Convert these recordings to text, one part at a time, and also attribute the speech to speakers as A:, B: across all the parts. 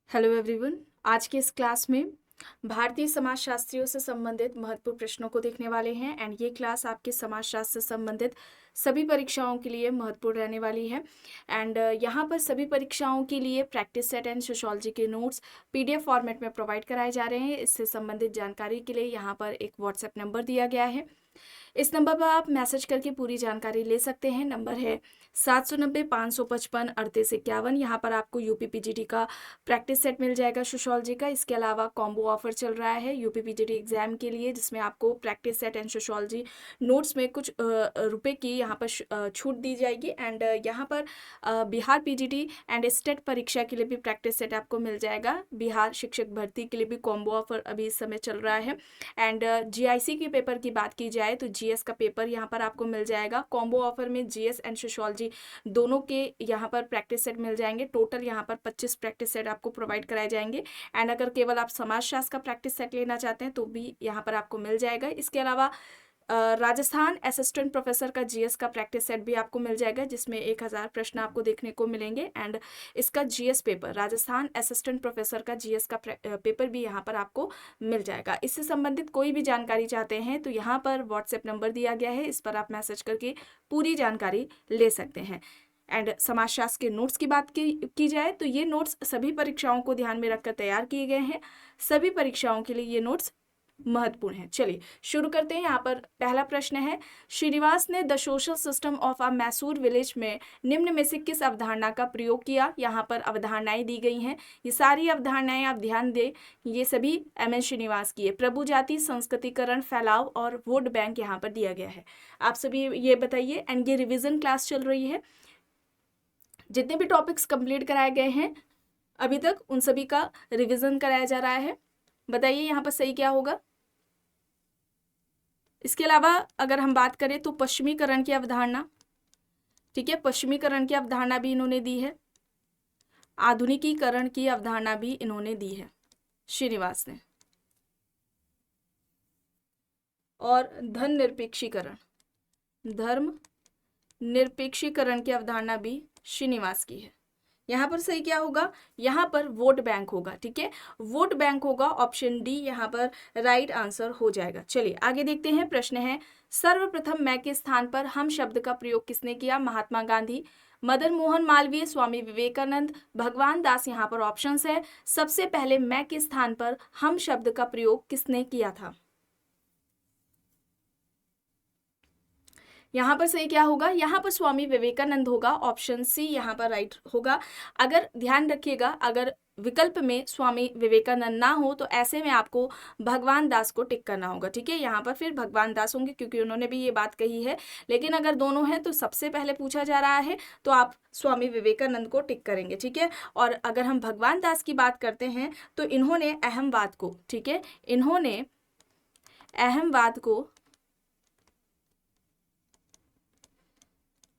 A: Hello everyone. आज के इस क्लास में भारतीय समाजशास्त्रियों से संबंधित महत्वपूर्ण प्रश्नों को देखने वाले हैं एंड ये क्लास आपके समाजशास्त्र से संबंधित सभी परीक्षाओं के लिए महत्वपूर्ण रहने वाली है। एंड यहाँ पर सभी परीक्षाओं के लिए प्रैक्टिस सेट एंड सोशियोलॉजी के नोट्स पीडीएफ फॉर्मेट में प्रोवाइड कराए जा रहे हैं। इससे संबंधित जानकारी के लिए यहाँ पर एक व्हाट्सएप नंबर दिया गया है। इस नंबर पर आप मैसेज करके पूरी जानकारी ले सकते हैं। नंबर है 790-555-3851। यहाँ पर आपको यूपीपीजीटी का प्रैक्टिस सेट मिल जाएगा सोशियोलॉजी का। इसके अलावा कॉम्बो ऑफर चल रहा है यूपीपीजीटी एग्जाम के लिए, जिसमें आपको practice set and sociology notes में कुछ रुपए की यहाँ पर छूट दी जाएगी। एंड यहाँ पर बिहार पीजीटी एंड स्टेट परीक्षा के लिए भी प्रैक्टिस सेट आपको मिल जाएगा। बिहार शिक्षक भर्ती के लिए भी कॉम्बो ऑफर अभी इस समय चल रहा है। एंड जीआईसी के पेपर की बात की जाए तो जीएस का पेपर यहाँ पर आपको मिल जाएगा। कॉम्बो ऑफर में जीएस एंड सोशियोलॉजी दोनों के यहाँ पर प्रैक्टिस सेट मिल जाएंगे। टोटल यहाँ पर 25 प्रैक्टिस सेट आपको प्रोवाइड कराए जाएंगे। एंड अगर केवल आप समाजशास्त्र का प्रैक्टिस सेट लेना चाहते हैं तो भी यहाँ पर आपको मिल जाएगा। इसके अलावा राजस्थान असिस्टेंट प्रोफेसर का जीएस का प्रैक्टिस सेट भी आपको मिल जाएगा, जिसमें 1000 प्रश्न आपको देखने को मिलेंगे। एंड इसका GS paper, Rajasthan assistant professor का जीएस का पेपर भी यहाँ पर आपको मिल जाएगा। इससे संबंधित कोई भी जानकारी चाहते हैं तो यहाँ पर व्हाट्सएप नंबर दिया गया है, इस पर आप मैसेज करके पूरी जानकारी ले सकते हैं। एंड समाजशास्त्र के नोट्स की बात की जाए तो ये नोट्स सभी परीक्षाओं को ध्यान में रखकर तैयार किए गए हैं। सभी परीक्षाओं के लिए ये नोट्स महत्वपूर्ण है। चलिए शुरू करते हैं। यहाँ पर पहला प्रश्न है, श्रीनिवास ने the social system of a Mysore village में निम्न में से किस अवधारणा का प्रयोग किया। यहाँ पर अवधारणाएं दी गई हैं। ये सारी अवधारणाएं आप ध्यान दें, ये सभी एम.एन. श्रीनिवास की है। प्रभु जाति, संस्कृतिकरण, फैलाव और वोट बैंक यहाँ पर दिया गया है। आप सभी ये बताइए। एंड ये रिविजन क्लास चल रही है। जितने भी टॉपिक्स कंप्लीट कराए गए हैं अभी तक, उन सभी का रिविजन कराया जा रहा है। बताइए यहाँ पर सही क्या होगा। इसके अलावा अगर हम बात करें तो पश्चिमीकरण की अवधारणा, ठीक है, पश्चिमीकरण की अवधारणा भी इन्होंने दी है। आधुनिकीकरण की अवधारणा भी इन्होंने दी है श्रीनिवास ने। और धर्म निरपेक्षीकरण की अवधारणा भी श्रीनिवास की है। यहाँ पर सही क्या होगा, यहाँ पर वोट बैंक होगा। ठीक है, वोट बैंक होगा। ऑप्शन डी यहाँ पर राइट आंसर हो जाएगा। चलिए आगे देखते हैं। प्रश्न है, सर्वप्रथम मैं के स्थान पर हम शब्द का प्रयोग किसने किया। महात्मा गांधी, मदन मोहन मालवीय, स्वामी विवेकानंद, भगवान दास। यहाँ पर ऑप्शंस है। सबसे पहले मैं के स्थान पर हम शब्द का प्रयोग किसने किया था। यहाँ पर सही क्या होगा, यहाँ पर स्वामी विवेकानंद होगा। ऑप्शन सी यहाँ पर राइट होगा। अगर ध्यान रखिएगा, अगर विकल्प में स्वामी विवेकानंद ना हो तो ऐसे में आपको भगवान दास को टिक करना होगा। ठीक है, यहाँ पर फिर भगवान दास होंगे क्योंकि उन्होंने भी ये बात कही है। लेकिन अगर दोनों हैं तो सबसे पहले पूछा जा रहा है तो आप स्वामी विवेकानंद को टिक करेंगे। ठीक है, और अगर हम भगवान दास की बात करते हैं तो इन्होंने अहमवाद को, ठीक है, इन्होंने अहमवाद को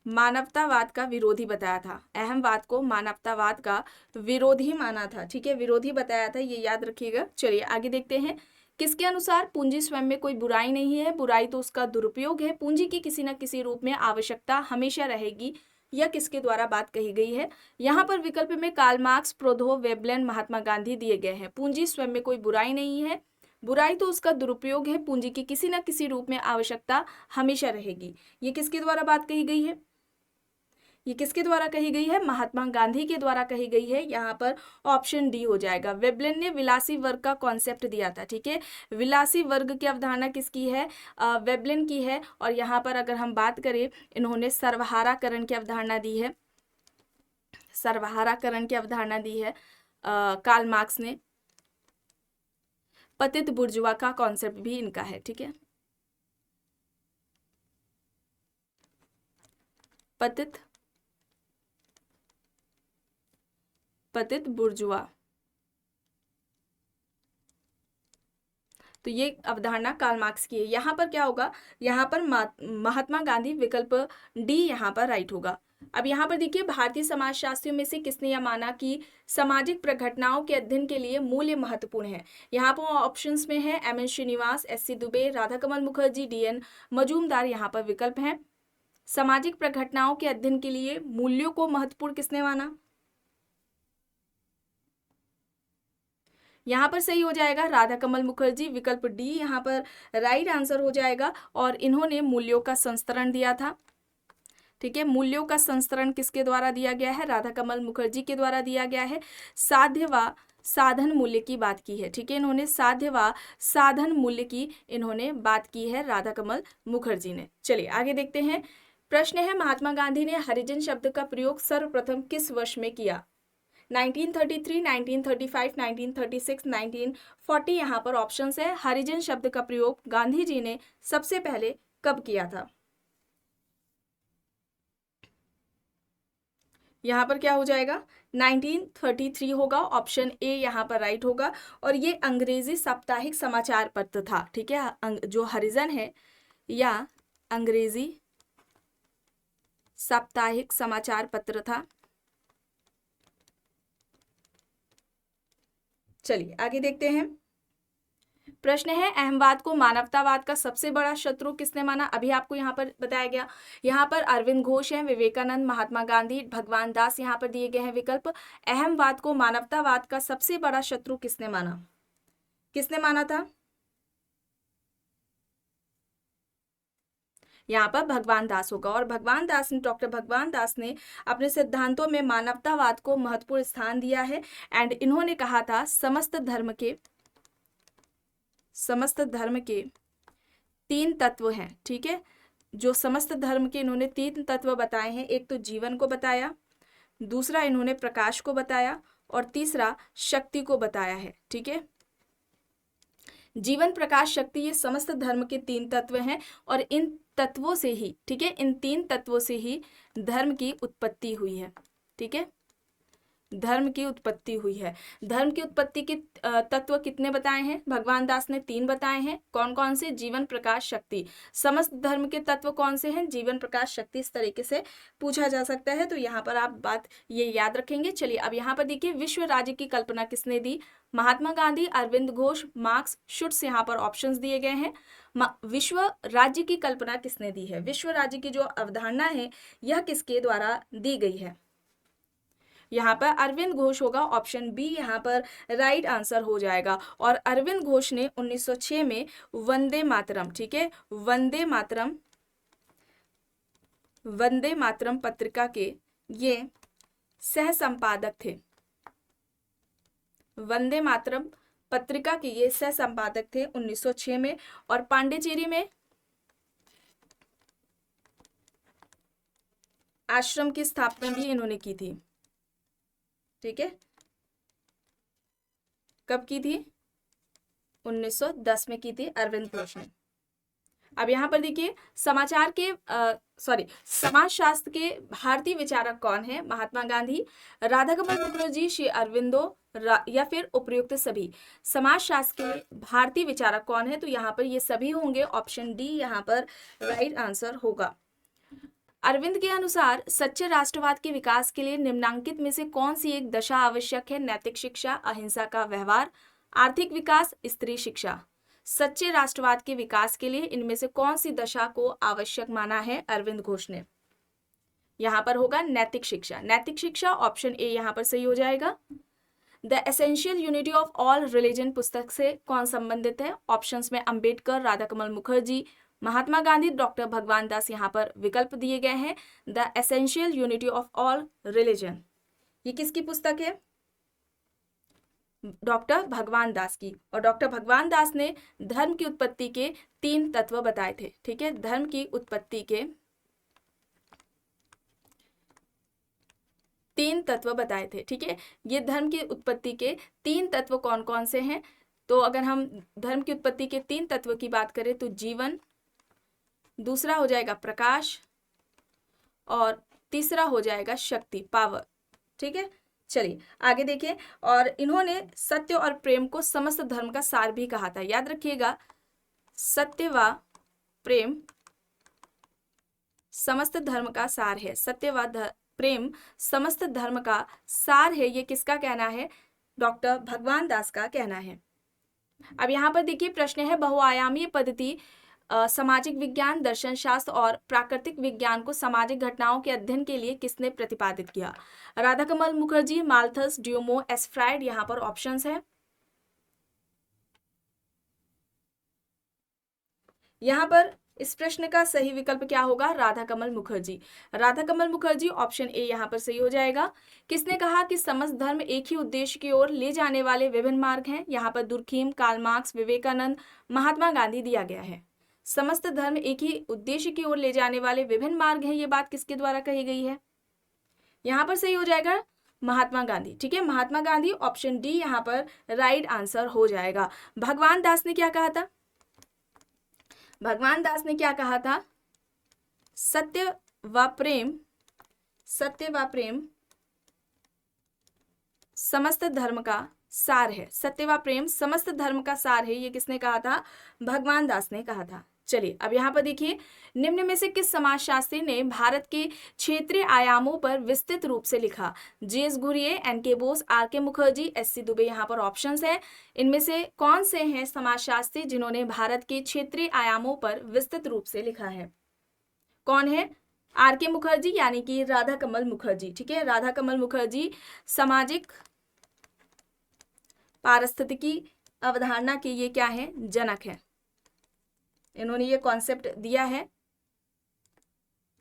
A: मानवतावाद का विरोधी बताया था। अहमवाद को मानवतावाद का विरोधी माना था। ठीक है, विरोधी बताया था, ये याद रखिएगा। चलिए आगे देखते हैं। किसके अनुसार पूंजी स्वयं में कोई बुराई नहीं है, बुराई तो उसका दुरुपयोग है। पूंजी की किसी न किसी रूप में आवश्यकता हमेशा रहेगी। यह किसके द्वारा बात कही गई है। यहाँ पर विकल्प में Karl Marx, प्रोधो, Veblen, Mahatma Gandhi दिए गए हैं। पूंजी स्वयं में कोई बुराई नहीं है, बुराई तो उसका दुरुपयोग है। पूंजी की किसी न किसी रूप में आवश्यकता हमेशा रहेगी। ये किसके द्वारा बात कही गई है, ये किसके द्वारा कही गई है, महात्मा गांधी के द्वारा कही गई है। यहाँ पर ऑप्शन डी हो जाएगा। वेबलेन ने विलासी वर्ग का कॉन्सेप्ट दिया था। ठीक है, विलासी वर्ग की अवधारणा किसकी है, वेबलेन की है। और यहाँ पर अगर हम बात करें, इन्होंने सर्वहाराकरण की अवधारणा दी है। सर्वहाराकरण की अवधारणा दी है कार्ल मार्क्स ने। पतित बुर्जुआ का कॉन्सेप्ट भी इनका है। ठीक है, पतित बुर्जुआ, तो ये अवधारणा कार्ल मार्क्स की है। यहाँ पर क्या होगा, यहाँ पर महात्मा गांधी, विकल्प डी यहाँ पर राइट होगा। अब यहाँ पर देखिए, भारतीय समाजशास्त्रियों में से किसने यह माना कि सामाजिक प्रघटनाओं के अध्ययन के लिए मूल्य महत्वपूर्ण है। यहाँ पर ऑप्शंस में है M N. Srinivas, S C. Dubey, Radhakamal Mukherjee, D N. Majumdar. यहाँ पर विकल्प है। सामाजिक प्रघटनाओं के अध्ययन के लिए मूल्यों को महत्वपूर्ण किसने माना। यहाँ पर सही हो जाएगा राधा कमल मुखर्जी, विकल्प डी यहाँ पर राइट आंसर हो जाएगा। और इन्होंने मूल्यों का संस्करण दिया था। ठीक है, मूल्यों का संस्करण किसके द्वारा दिया गया है? राधा कमल मुखर्जी के द्वारा दिया गया है। साध्य व साधन मूल्य की बात की है। ठीक है, इन्होंने साध्य व साधन मूल्य की इन्होंने बात की है राधा कमल मुखर्जी ने। चलिए आगे देखते हैं। प्रश्न है, महात्मा गांधी ने हरिजन शब्द का प्रयोग सर्वप्रथम किस वर्ष में किया? 1933, 1935, 1936, 1940 यहाँ पर ऑप्शंस है। हरिजन शब्द का प्रयोग गांधी जी ने सबसे पहले कब किया था? यहाँ पर क्या हो जाएगा? 1933 होगा, ऑप्शन ए यहाँ पर राइट होगा। और ये अंग्रेजी साप्ताहिक समाचार पत्र था। ठीक है, जो हरिजन है या अंग्रेजी साप्ताहिक समाचार पत्र था। चलिए आगे देखते हैं। प्रश्न है, अहमवाद को मानवतावाद का सबसे बड़ा शत्रु किसने माना? अभी आपको यहाँ पर बताया गया। यहाँ पर अरविंद घोष हैं, विवेकानंद, महात्मा गांधी, भगवान दास यहाँ पर दिए गए हैं विकल्प। अहमवाद को मानवतावाद का सबसे बड़ा शत्रु किसने माना? किसने माना था? यहाँ पर भगवान दास होगा। और भगवान दास ने, डॉक्टर भगवान दास ने अपने सिद्धांतों में मानवतावाद को महत्वपूर्ण स्थान दिया है। एंड इन्होंने कहा था समस्त धर्म के 3 तत्व हैं। ठीक है, जो समस्त धर्म के इन्होंने 3 तत्व बताए हैं। एक तो जीवन को बताया, दूसरा इन्होंने प्रकाश को बताया, और तीसरा शक्ति को बताया है। ठीक है, जीवन, प्रकाश, शक्ति, ये समस्त धर्म के 3 तत्व हैं। और इन तत्वों से ही, ठीक है, इन 3 तत्वों से ही धर्म की उत्पत्ति हुई है। ठीक है, धर्म की उत्पत्ति हुई है। धर्म की उत्पत्ति के तत्व कितने बताए हैं? भगवान दास ने 3 बताए हैं। कौन कौन से? जीवन, प्रकाश, शक्ति। समस्त धर्म के तत्व कौन से हैं? जीवन, प्रकाश, शक्ति। इस तरीके से पूछा जा सकता है, तो यहाँ पर आप बात ये याद रखेंगे। चलिए अब यहाँ पर देखिए, विश्व राज्य की कल्पना किसने दी? महात्मा गांधी, अरविंद घोष, मार्क्स, शुट्स यहाँ पर ऑप्शंस दिए गए हैं। विश्व राज्य की कल्पना किसने दी है? विश्व राज्य की जो अवधारणा है यह किसके द्वारा दी गई है? यहाँ पर अरविंद घोष होगा, ऑप्शन बी यहाँ पर राइट आंसर हो जाएगा। और अरविंद घोष ने 1906 में वंदे मातरम, ठीक है, वंदे मातरम पत्रिका के ये सह संपादक थे। वंदे मातरम पत्रिका के ये सह संपादक थे 1906 में। और पांडिचेरी में आश्रम की स्थापना भी इन्होंने की थी। ठीक है, कब की थी? 1910 में की थी अरविंद घोष ने। अब यहाँ पर देखिए, समाजशास्त्र के भारतीय विचारक कौन है? महात्मा गांधी, राधा कमल मुखर्जी, श्री अरविंदो, या फिर उपयुक्त सभी। समाजशास्त्र के भारतीय विचारक कौन है? तो यहाँ पर ये सभी होंगे। ऑप्शन डी यहाँ पर राइट आंसर होगा। अरविंद के अनुसार सच्चे राष्ट्रवाद के विकास के लिए निम्नांकित में से कौन सी एक दशा आवश्यक है? नैतिक शिक्षा, अहिंसा का व्यवहार, आर्थिक विकास, स्त्री शिक्षा। सच्चे राष्ट्रवाद के विकास के लिए इनमें से कौन सी दशा को आवश्यक माना है अरविंद घोष ने? यहाँ पर होगा नैतिक शिक्षा। नैतिक शिक्षा, ऑप्शन ए यहाँ पर सही हो जाएगा। The essential unity of all religion पुस्तक से कौन संबंधित है? ऑप्शंस में अंबेडकर, राधा कमल मुखर्जी, महात्मा गांधी, डॉक्टर भगवान दास यहाँ पर विकल्प दिए गए हैं। The essential unity of all religion, ये किसकी पुस्तक है? डॉक्टर भगवान दास की। और डॉक्टर भगवान दास ने धर्म की उत्पत्ति के 3 तत्व बताए थे। ठीक है, धर्म की उत्पत्ति के 3 तत्व बताए थे। ठीक है, ये धर्म की उत्पत्ति के 3 तत्व कौन कौन से हैं? तो अगर हम धर्म की उत्पत्ति के 3 तत्व की बात करें तो जीवन, दूसरा हो जाएगा प्रकाश, और तीसरा हो जाएगा शक्ति, पावर। ठीक है, चलिए आगे देखिए। और इन्होंने सत्य और प्रेम को समस्त धर्म का सार भी कहा था। याद रखिएगा, सत्य व प्रेम समस्त धर्म का सार है। सत्य व प्रेम समस्त धर्म का सार है, ये किसका कहना है? डॉक्टर भगवान दास का कहना है। अब यहाँ पर देखिए, प्रश्न है, बहुआयामी पद्धति सामाजिक विज्ञान, दर्शन शास्त्र और प्राकृतिक विज्ञान को सामाजिक घटनाओं के अध्ययन के लिए किसने प्रतिपादित किया? राधा कमल मुखर्जी, माल्थस, ड्यूमो, एस फ्राइड। यहाँ पर ऑप्शंस है। यहाँ पर इस प्रश्न का सही विकल्प क्या होगा? राधा कमल मुखर्जी। राधा कमल मुखर्जी, ऑप्शन ए यहाँ पर सही हो जाएगा। किसने कहा कि समस्त धर्म एक ही उद्देश्य की ओर ले जाने वाले विभिन्न मार्ग हैं? यहाँ पर Durkheim, Karl Marx, Vivekananda, Mahatma Gandhi दिया गया है। समस्त धर्म एक ही उद्देश्य की ओर ले जाने वाले विभिन्न मार्ग हैं, ये बात किसके द्वारा कही गई है? यहाँ पर सही हो जाएगा महात्मा गांधी। ठीक है, महात्मा गांधी, ऑप्शन डी यहाँ पर राइट आंसर हो जाएगा। भगवान दास ने क्या कहा था? भगवान दास ने क्या कहा था? सत्य व प्रेम समस्त धर्म का सार है। सत्य व प्रेम समस्त धर्म का सार है, ये किसने कहा था? भगवान दास ने कहा था। चलिए अब यहाँ पर देखिए, निम्न में से किस समाजशास्त्री ने भारत के क्षेत्रीय आयामों पर विस्तृत रूप से लिखा? J.S. Ghurye, N.K. Bose, R.K. Mukherjee, S.C. Dubey यहाँ पर ऑप्शंस हैं। इनमें से कौन से हैं समाजशास्त्री जिन्होंने भारत के क्षेत्रीय आयामों पर विस्तृत रूप से लिखा है? कौन है? R.K. मुखर्जी यानी कि राधा कमल मुखर्जी। ठीक है, राधा कमल मुखर्जी सामाजिक पारिस्थितिकी अवधारणा के ये क्या है? जनक है। इन्होंने ये कॉन्सेप्ट दिया है।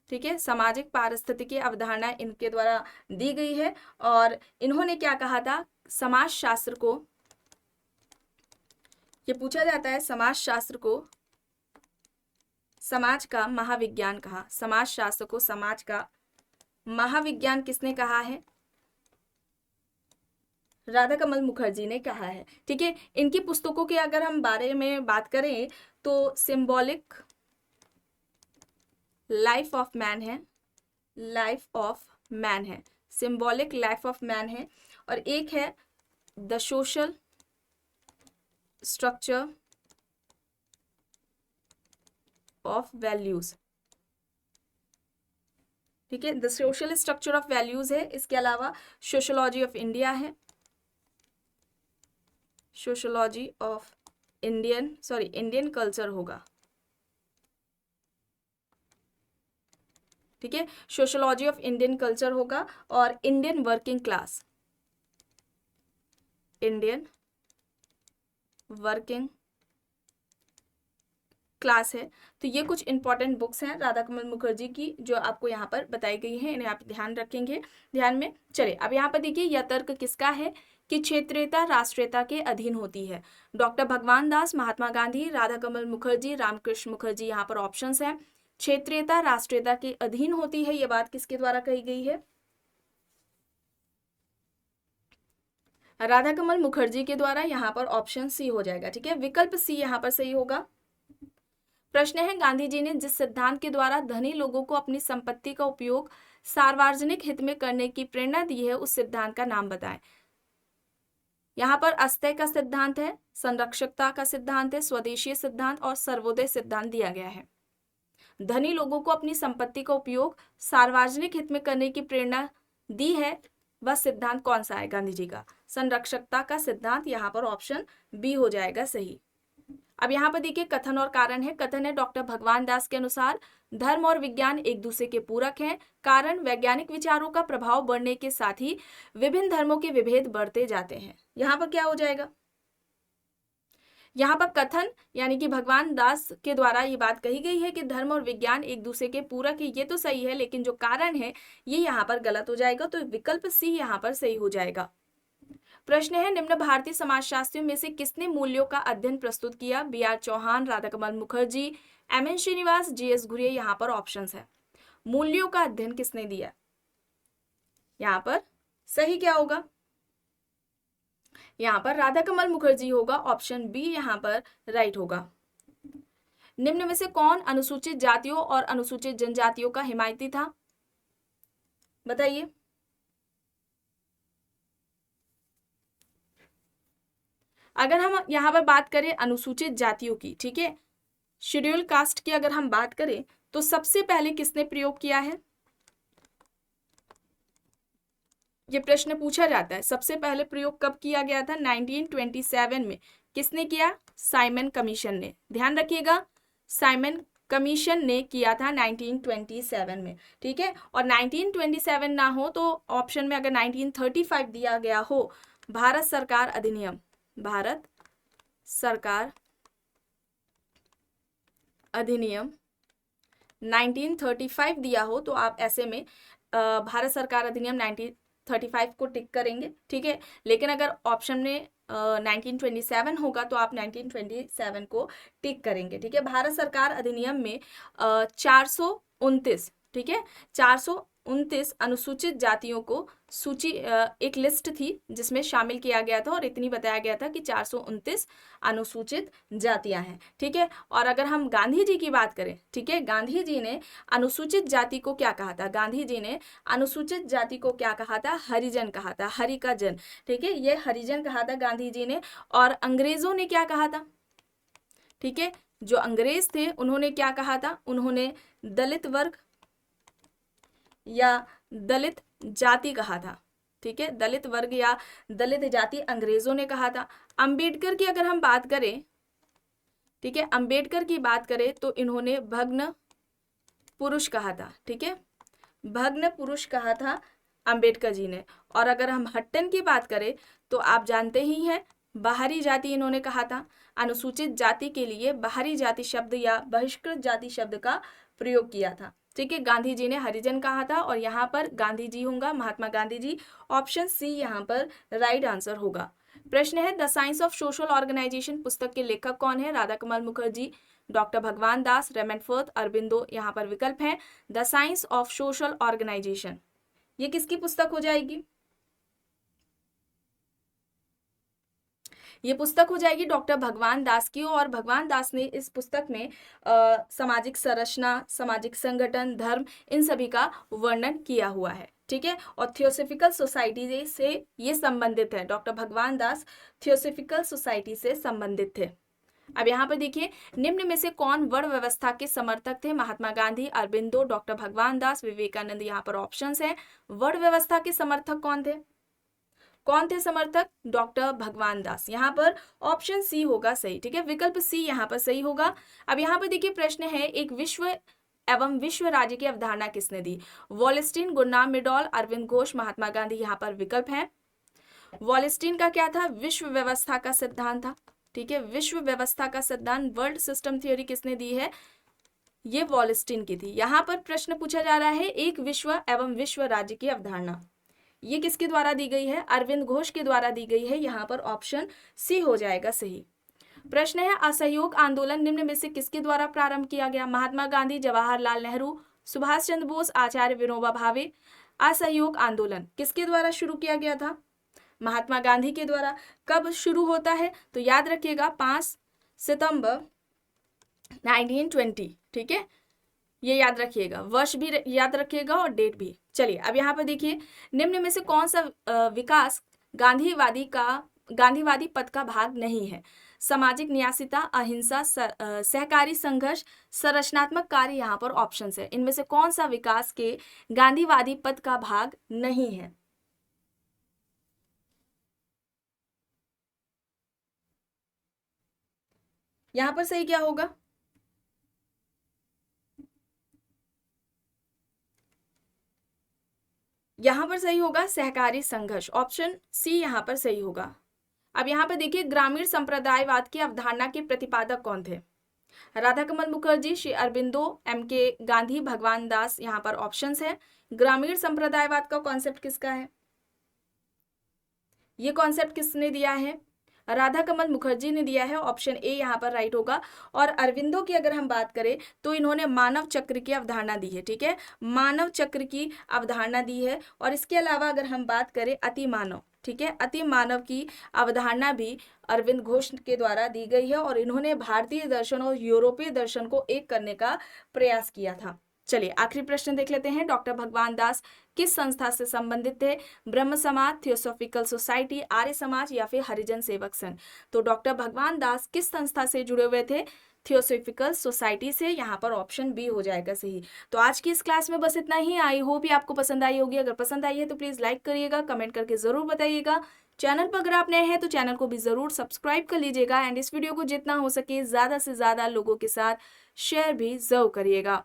A: ठीक है, सामाजिक पारिस्थितिकी अवधारणा इनके द्वारा दी गई है। और इन्होंने क्या कहा था? समाज शास्त्र को, ये पूछा जाता है, समाज शास्त्र को समाज का महाविज्ञान कहा। समाज शास्त्र को समाज का महाविज्ञान किसने कहा है? राधा कमल मुखर्जी ने कहा है। ठीक है, इनकी पुस्तकों के अगर हम बारे में बात करें तो सिंबॉलिक लाइफ ऑफ मैन है, लाइफ ऑफ मैन है, सिंबॉलिक लाइफ ऑफ मैन है। और एक है the social structure of values. ठीक है, the social structure of values है। इसके अलावा सोशोलॉजी ऑफ इंडिया है, सोशोलॉजी ऑफ इंडियन कल्चर होगा। ठीक है, सोशोलॉजी ऑफ इंडियन कल्चर होगा। और Indian working class, Indian working class है। तो ये कुछ इंपॉर्टेंट बुक्स हैं राधा कमल मुखर्जी की जो आपको यहाँ पर बताई गई हैं, इन्हें आप ध्यान रखेंगे ध्यान में। चलिए अब यहाँ पर देखिए, यह तर्क किसका है कि क्षेत्रीयता राष्ट्रीयता के अधीन होती है? डॉक्टर भगवान दास, महात्मा गांधी, राधा कमल मुखर्जी, रामकृष्ण मुखर्जी यहाँ पर ऑप्शंस हैं। क्षेत्रीयता राष्ट्रीयता के अधीन होती है, ये बात किसके द्वारा कही गई है? राधा कमल मुखर्जी के द्वारा। यहाँ पर ऑप्शन सी हो जाएगा। ठीक है, विकल्प सी यहाँ पर सही होगा। प्रश्न है, गांधी जी ने जिस सिद्धांत के द्वारा धनी लोगों को अपनी संपत्ति का उपयोग सार्वजनिक हित में करने की प्रेरणा दी है, उस सिद्धांत का नाम बताएं। यहाँ पर अस्थेय का सिद्धांत है, संरक्षकता का सिद्धांत है, स्वदेशी सिद्धांत और सर्वोदय सिद्धांत दिया गया है। धनी लोगों को अपनी संपत्ति का उपयोग सार्वजनिक हित में करने की प्रेरणा दी है, वह सिद्धांत कौन सा है गांधी जी का? संरक्षकता का सिद्धांत। यहाँ पर ऑप्शन बी हो जाएगा सही। अब यहाँ पर देखिए, कथन और कारण है। कथन है, डॉक्टर भगवान दास के अनुसार धर्म और विज्ञान एक दूसरे के पूरक हैं। कारण, वैज्ञानिक विचारों का प्रभाव बढ़ने के साथ ही विभिन्न धर्मों के विभेद बढ़ते जाते हैं। यहाँ पर क्या हो जाएगा? यहाँ पर कथन यानी कि भगवान दास के द्वारा ये बात कही गई है कि धर्म और विज्ञान एक दूसरे के पूरक है, ये तो सही है, लेकिन जो कारण है ये यहाँ पर गलत हो जाएगा। तो विकल्प सी यहाँ पर सही हो जाएगा। प्रश्न है, निम्न भारतीय समाजशास्त्रियों में से किसने मूल्यों का अध्ययन प्रस्तुत किया? B.R. चौहान, राधा कमल मुखर्जी, M.N. श्रीनिवास, J.S. घुरिये यहाँ पर ऑप्शंस है। मूल्यों का अध्ययन किसने दिया? यहाँ पर सही क्या होगा? यहाँ पर राधा कमल मुखर्जी होगा। ऑप्शन बी यहाँ पर राइट होगा। निम्न में से कौन अनुसूचित जातियों और अनुसूचित जनजातियों का हिमायती था? बताइए। अगर हम यहाँ पर बात करें अनुसूचित जातियों की, ठीक है, शेड्यूल कास्ट की अगर हम बात करें तो सबसे पहले किसने प्रयोग किया है? ये प्रश्न पूछा जाता है, सबसे पहले प्रयोग कब किया गया था? 1927 में। किसने किया? साइमन कमीशन ने। ध्यान रखिएगा, साइमन कमीशन ने किया था 1927 में। ठीक है, और 1927 ना हो तो ऑप्शन में अगर 1935 दिया गया हो, भारत सरकार अधिनियम, भारत सरकार अधिनियम 1935 दिया हो तो आप ऐसे में भारत सरकार अधिनियम 1935 को टिक करेंगे, ठीक है। लेकिन अगर ऑप्शन में 1927 होगा तो आप 1927 को टिक करेंगे, ठीक है। भारत सरकार अधिनियम में 429, ठीक है, 429 अनुसूचित जातियों को सूची एक लिस्ट थी जिसमें शामिल किया गया था और इतनी बताया गया था कि 429 अनुसूचित जातियां हैं, ठीक है। और अगर हम गांधी जी की बात करें, ठीक है, गांधी जी ने अनुसूचित जाति को क्या कहा था? गांधी जी ने अनुसूचित जाति को क्या कहा था? हरिजन कहा था, हरि का जन, ठीक है, ये हरिजन कहा था गांधी जी ने। और अंग्रेजों ने क्या कहा था? ठीक है, जो अंग्रेज थे उन्होंने क्या कहा था? उन्होंने दलित वर्ग या दलित जाति कहा था, ठीक है, दलित वर्ग या दलित जाति अंग्रेजों ने कहा था। अंबेडकर की अगर हम बात करें, ठीक है, अंबेडकर की बात करें तो इन्होंने भग्न पुरुष कहा था, ठीक है, भग्न पुरुष कहा था अंबेडकर जी ने। और अगर हम हट्टन की बात करें तो आप जानते ही हैं, बाहरी जाति इन्होंने कहा था। अनुसूचित जाति के लिए बाहरी जाति शब्द या बहिष्कृत जाति शब्द का प्रयोग किया था, ठीक है। गांधी जी ने हरिजन कहा था और यहाँ पर गांधी जी होगा, महात्मा गांधी जी। ऑप्शन सी यहाँ पर राइट आंसर होगा। प्रश्न है, the science of social organization पुस्तक के लेखक कौन है? राधा कमल मुखर्जी, डॉक्टर भगवान दास, रेमनफोर्ड, अरबिंदो। यहाँ पर विकल्प है the science of social organization. ये किसकी पुस्तक हो जाएगी? ये पुस्तक हो जाएगी डॉक्टर भगवान दास की। और भगवान दास ने इस पुस्तक में सामाजिक संरचना, सामाजिक संगठन, धर्म, इन सभी का वर्णन किया हुआ है, ठीक है। और थियोसॉफिकल सोसाइटी से ये संबंधित है, डॉक्टर भगवान दास थियोसॉफिकल सोसाइटी से संबंधित थे। अब यहाँ पर देखिए, निम्न में से कौन वर्ण व्यवस्था के समर्थक थे? महात्मा गांधी, अरबिंदो, डॉक्टर भगवान दास, विवेकानंद। यहाँ पर ऑप्शंस हैं। वर्ण व्यवस्था के समर्थक कौन थे? कौन थे समर्थक? डॉक्टर भगवान दास। यहाँ पर ऑप्शन सी होगा सही, ठीक है, विकल्प सी यहाँ पर सही होगा। अब यहाँ पर देखिए, प्रश्न है, एक विश्व एवं विश्व राज्य की अवधारणा किसने दी? वॉलेस्टीन, गुरनाम मिडॉल, अरविंद घोष, महात्मा गांधी। यहाँ पर विकल्प है। वॉलेस्टीन का क्या था? विश्व व्यवस्था का सिद्धांत था, ठीक है, विश्व व्यवस्था का सिद्धांत, वर्ल्ड सिस्टम थ्योरी किसने दी है? ये वॉलेस्टीन की थी। यहाँ पर प्रश्न पूछा जा रहा है, एक विश्व एवं विश्व राज्य की अवधारणा, ये किसके द्वारा दी गई है? अरविंद घोष के द्वारा दी गई है। यहाँ पर ऑप्शन सी हो जाएगा सही। प्रश्न है, असहयोग आंदोलन निम्न में से किसके द्वारा प्रारंभ किया गया? महात्मा गांधी, जवाहरलाल नेहरू, सुभाष चंद्र बोस, आचार्य विनोबा भावे। असहयोग आंदोलन किसके द्वारा शुरू किया गया था? महात्मा गांधी के द्वारा। कब शुरू होता है? तो याद रखिएगा 5 सितंबर 1920, ठीक है, ये याद रखिएगा, वर्ष भी याद रखिएगा और डेट भी। चलिए, अब यहाँ पर देखिए, निम्न में से कौन सा विकास गांधीवादी पद का भाग नहीं है? सामाजिक न्यासिता, अहिंसा, सहकारी संघर्ष, संरचनात्मक कार्य। यहाँ पर ऑप्शन है, इनमें से कौन सा विकास के गांधीवादी पद का भाग नहीं है? यहाँ पर सही क्या होगा? यहाँ पर सही होगा सहकारी संघर्ष, ऑप्शन सी यहाँ पर सही होगा। अब यहाँ पर देखिए, ग्रामीण संप्रदायवाद की अवधारणा के प्रतिपादक कौन थे? राधा कमल मुखर्जी, श्री अरबिंदो, एम.के. गांधी, भगवान दास। यहाँ पर ऑप्शंस है। ग्रामीण संप्रदायवाद का कॉन्सेप्ट किसका है? ये कॉन्सेप्ट किसने दिया है? राधा कमल मुखर्जी ने दिया है। ऑप्शन ए यहाँ पर राइट होगा। और अरविंदो की अगर हम बात करें तो इन्होंने मानव चक्र की अवधारणा दी है, ठीक है, मानव चक्र की अवधारणा दी है। और इसके अलावा अगर हम बात करें अति मानव, ठीक है, अति मानव की अवधारणा भी अरविंद घोष के द्वारा दी गई है। और इन्होंने भारतीय दर्शन और यूरोपीय दर्शन को एक करने का प्रयास किया था। चलिए, आखिरी प्रश्न देख लेते हैं। डॉक्टर भगवान दास किस संस्था से संबंधित थे? ब्रह्म समाज, थियोसॉफिकल सोसाइटी, आर्य समाज या फिर हरिजन सेवक संघ। तो डॉक्टर भगवान दास किस संस्था से जुड़े हुए थे? थियोसॉफिकल सोसाइटी से। यहाँ पर ऑप्शन बी हो जाएगा सही। तो आज की इस क्लास में बस इतना ही। आई होप ही आपको पसंद आई होगी। अगर पसंद आई है तो प्लीज लाइक करिएगा, कमेंट करके जरूर बताइएगा। चैनल पर अगर आप नए हैं तो चैनल को भी जरूर सब्सक्राइब कर लीजिएगा। एंड इस वीडियो को जितना हो सके ज्यादा से ज्यादा लोगों के साथ शेयर भी जरूर करिएगा।